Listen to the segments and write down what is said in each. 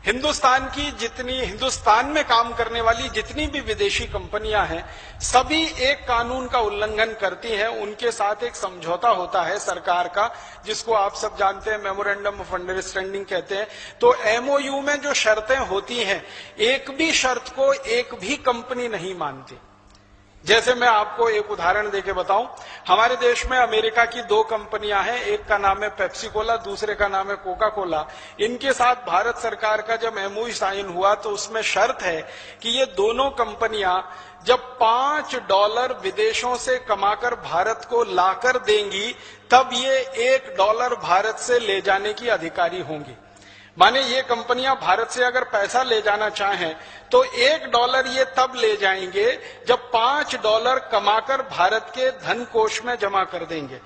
हिंदुस्तान में काम करने वाली जितनी भी विदेशी कंपनियां हैं, सभी एक कानून का उल्लंघन करती हैं। उनके साथ एक समझौता होता है सरकार का, जिसको आप सब जानते हैं, मेमोरेंडम ऑफ अंडरस्टैंडिंग कहते हैं। तो एमओयू में जो शर्तें होती हैं, एक भी शर्त को एक भी कंपनी नहीं मानती। जैसे मैं आपको एक उदाहरण देके बताऊं, हमारे देश में अमेरिका की दो कंपनियां हैं, एक का नाम है पेप्सी कोला, दूसरे का नाम है कोका कोला। इनके साथ भारत सरकार का जब एमओयू साइन हुआ तो उसमें शर्त है कि ये दोनों कंपनियां जब $5 विदेशों से कमाकर भारत को लाकर देंगी, तब ये $1 भारत से ले जाने की अधिकारी होंगी। माने ये कंपनियां भारत से अगर पैसा ले जाना चाहें तो $1 ये तब ले जाएंगे जब $5 कमाकर भारत के धन कोष में जमा कर देंगे।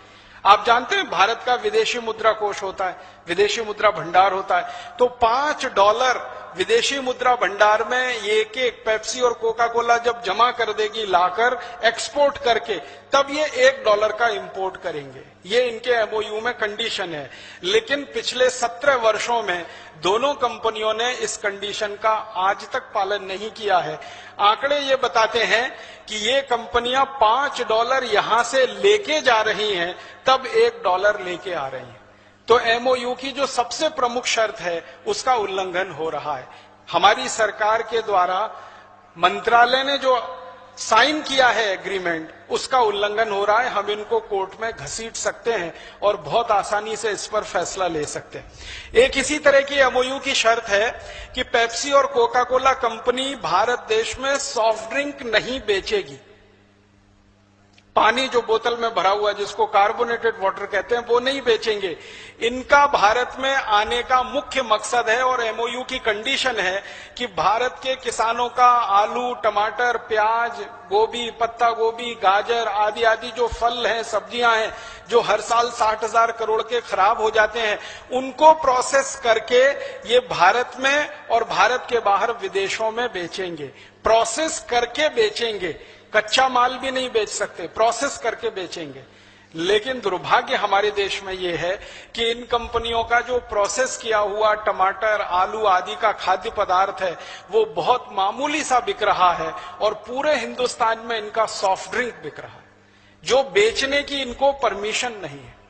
आप जानते हैं भारत का विदेशी मुद्रा कोष होता है, विदेशी मुद्रा भंडार होता है। तो $5 विदेशी मुद्रा भंडार में एक एक पेप्सी और कोका कोला जब जमा कर देगी लाकर एक्सपोर्ट करके, तब ये $1 का इंपोर्ट करेंगे। ये इनके एमओयू में कंडीशन है। लेकिन पिछले 17 वर्षों में दोनों कंपनियों ने इस कंडीशन का आज तक पालन नहीं किया है। आंकड़े ये बताते हैं कि ये कंपनियां $5 यहां से लेके जा रही हैं, तब $1 लेके आ रही हैं। तो एमओयू की जो सबसे प्रमुख शर्त है, उसका उल्लंघन हो रहा है। हमारी सरकार के द्वारा मंत्रालय ने जो साइन किया है एग्रीमेंट, उसका उल्लंघन हो रहा है। हम इनको कोर्ट में घसीट सकते हैं और बहुत आसानी से इस पर फैसला ले सकते हैं। एक इसी तरह की एमओयू की शर्त है कि पेप्सी और कोका कोला कंपनी भारत देश में सॉफ्ट ड्रिंक नहीं बेचेगी। पानी जो बोतल में भरा हुआ, जिसको कार्बोनेटेड वाटर कहते हैं, वो नहीं बेचेंगे। इनका भारत में आने का मुख्य मकसद है और एमओयू की कंडीशन है कि भारत के किसानों का आलू, टमाटर, प्याज, गोभी, पत्ता गोभी, गाजर आदि आदि जो फल हैं, सब्जियां हैं, जो हर साल 60,000 करोड़ के खराब हो जाते हैं, उनको प्रोसेस करके ये भारत में और भारत के बाहर विदेशों में बेचेंगे। प्रोसेस करके बेचेंगे, कच्चा माल भी नहीं बेच सकते, प्रोसेस करके बेचेंगे। लेकिन दुर्भाग्य हमारे देश में यह है कि इन कंपनियों का जो प्रोसेस किया हुआ टमाटर, आलू आदि का खाद्य पदार्थ है, वो बहुत मामूली सा बिक रहा है और पूरे हिंदुस्तान में इनका सॉफ्ट ड्रिंक बिक रहा है, जो बेचने की इनको परमिशन नहीं है।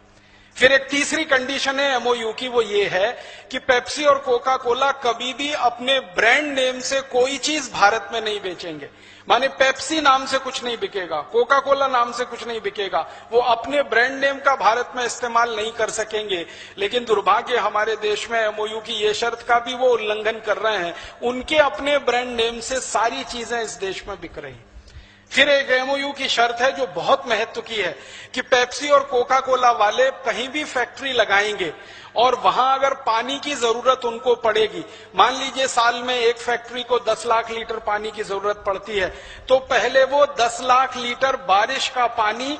फिर एक तीसरी कंडीशन है एमओयू की, वो ये है कि पेप्सी और कोका कोला कभी भी अपने ब्रांड नेम से कोई चीज भारत में नहीं बेचेंगे। माने पेप्सी नाम से कुछ नहीं बिकेगा, कोका कोला नाम से कुछ नहीं बिकेगा, वो अपने ब्रांड नेम का भारत में इस्तेमाल नहीं कर सकेंगे। लेकिन दुर्भाग्य हमारे देश में एमओयू की ये शर्त का भी वो उल्लंघन कर रहे हैं। उनके अपने ब्रांड नेम से सारी चीजें इस देश में बिक रही हैं। फिर एक एमओयू की शर्त है जो बहुत महत्व की है कि पेप्सी और कोका कोला वाले कहीं भी फैक्ट्री लगाएंगे और वहां अगर पानी की जरूरत उनको पड़ेगी, मान लीजिए साल में एक फैक्ट्री को 10 लाख लीटर पानी की जरूरत पड़ती है, तो पहले वो 10 लाख लीटर बारिश का पानी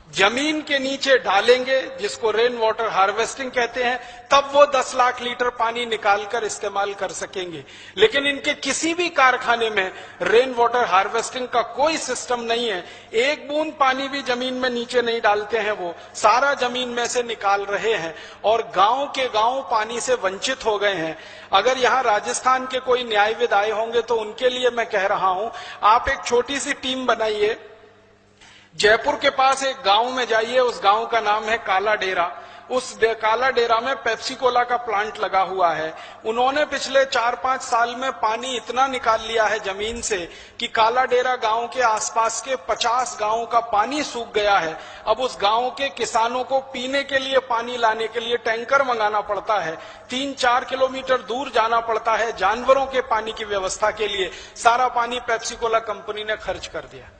जमीन के नीचे डालेंगे, जिसको रेन वाटर हार्वेस्टिंग कहते हैं, तब वो 10 लाख लीटर पानी निकालकर इस्तेमाल कर सकेंगे। लेकिन इनके किसी भी कारखाने में रेन वाटर हार्वेस्टिंग का कोई सिस्टम नहीं है। एक बूंद पानी भी जमीन में नीचे नहीं डालते हैं, वो सारा जमीन में से निकाल रहे हैं और गांव के गांव पानी से वंचित हो गए हैं। अगर यहां राजस्थान के कोई न्यायविद आए होंगे तो उनके लिए मैं कह रहा हूं, आप एक छोटी सी टीम बनाइए, जयपुर के पास एक गांव में जाइए, उस गांव का नाम है काला डेरा। उस काला डेरा में पेप्सी कोला का प्लांट लगा हुआ है। उन्होंने पिछले 4-5 साल में पानी इतना निकाल लिया है जमीन से कि काला डेरा गांव के आसपास के 50 गांवों का पानी सूख गया है। अब उस गांव के किसानों को पीने के लिए पानी लाने के लिए टैंकर मंगाना पड़ता है, 3-4 किलोमीटर दूर जाना पड़ता है जानवरों के पानी की व्यवस्था के लिए। सारा पानी पेप्सी कोला कंपनी ने खर्च कर दिया।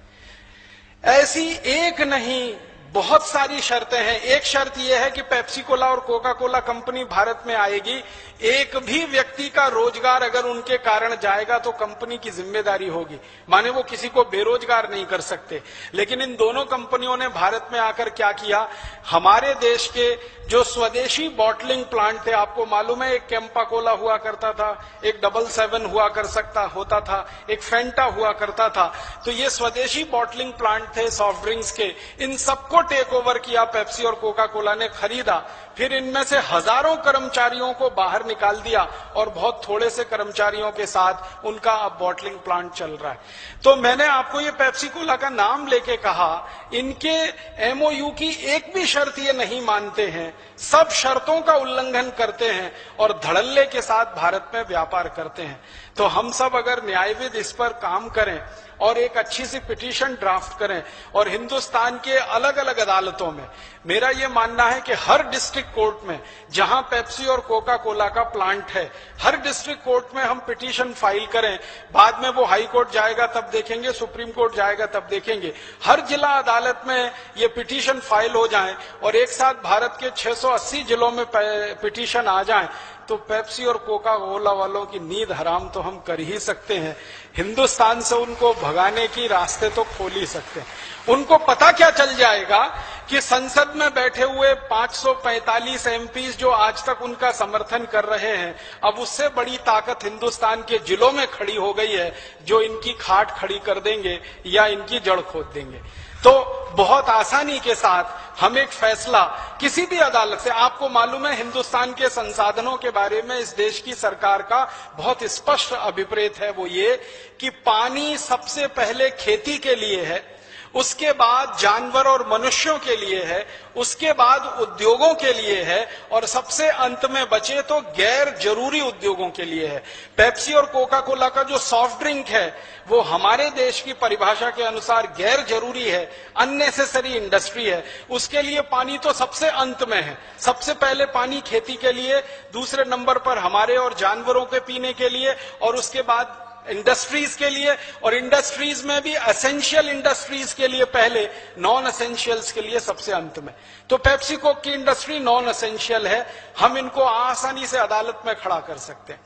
ऐसी एक नहीं, बहुत सारी शर्तें हैं। एक शर्त यह है कि पेप्सी कोला और कोका कोला कंपनी भारत में आएगी, एक भी व्यक्ति का रोजगार अगर उनके कारण जाएगा तो कंपनी की जिम्मेदारी होगी, माने वो किसी को बेरोजगार नहीं कर सकते। लेकिन इन दोनों कंपनियों ने भारत में आकर क्या किया, हमारे देश के जो स्वदेशी बॉटलिंग प्लांट थे, आपको मालूम है एक कैंपा कोला हुआ करता था, एक 777 हुआ कर सकता होता था, एक फेंटा हुआ करता था, तो ये स्वदेशी बॉटलिंग प्लांट थे सॉफ्ट ड्रिंक्स के, इन सबको टेक ओवर किया पेप्सी और कोका कोला ने, खरीदा। फिर इनमें से हजारों कर्मचारियों को बाहर निकाल दिया और बहुत थोड़े से कर्मचारियों के साथ उनका अब बॉटलिंग प्लांट चल रहा है। तो मैंने आपको ये पेप्सी कोला का नाम लेके कहा, इनके एमओयू की एक भी शर्त ये नहीं मानते हैं, सब शर्तों का उल्लंघन करते हैं और धड़ल्ले के साथ भारत में व्यापार करते हैं। तो हम सब अगर न्यायविद इस पर काम करें और एक अच्छी सी पिटीशन ड्राफ्ट करें और हिंदुस्तान के अलग अलग अदालतों में, मेरा यह मानना है कि हर डिस्ट्रिक्ट कोर्ट में जहां पेप्सी और कोका कोला का प्लांट है, हर डिस्ट्रिक्ट कोर्ट में हम पिटीशन फाइल करें। बाद में वो हाई कोर्ट जाएगा तब देखेंगे, सुप्रीम कोर्ट जाएगा तब देखेंगे। हर जिला अदालत में ये पिटीशन फाइल हो जाए और एक साथ भारत के 680 जिलों में पिटीशन आ जाए, तो पेप्सी और कोका कोला वालों की नींद हराम तो हम कर ही सकते हैं। हिंदुस्तान से उनको भगाने की रास्ते तो खोल ही सकते हैं। उनको पता क्या चल जाएगा कि संसद में बैठे हुए 545 एमपीज जो आज तक उनका समर्थन कर रहे हैं, अब उससे बड़ी ताकत हिंदुस्तान के जिलों में खड़ी हो गई है, जो इनकी खाट खड़ी कर देंगे या इनकी जड़ खोद देंगे। तो बहुत आसानी के साथ हम एक फैसला किसी भी अदालत से, आपको मालूम है हिंदुस्तान के संसाधनों के बारे में इस देश की सरकार का बहुत स्पष्ट अभिप्रेत है, वो ये कि पानी सबसे पहले खेती के लिए है, उसके बाद जानवर और मनुष्यों के लिए है, उसके बाद उद्योगों के लिए है और सबसे अंत में बचे तो गैर जरूरी उद्योगों के लिए है। पेप्सी और कोका कोला का जो सॉफ्ट ड्रिंक है वो हमारे देश की परिभाषा के अनुसार गैर जरूरी है, अननेसेसरी इंडस्ट्री है। उसके लिए पानी तो सबसे अंत में है। सबसे पहले पानी खेती के लिए, दूसरे नंबर पर हमारे और जानवरों के पीने के लिए, और उसके बाद इंडस्ट्रीज के लिए, और इंडस्ट्रीज में भी एसेंशियल इंडस्ट्रीज के लिए पहले, नॉन एसेंशियल्स के लिए सबसे अंत में। तो पेप्सी कोक की इंडस्ट्री नॉन एसेंशियल है, हम इनको आसानी से अदालत में खड़ा कर सकते हैं।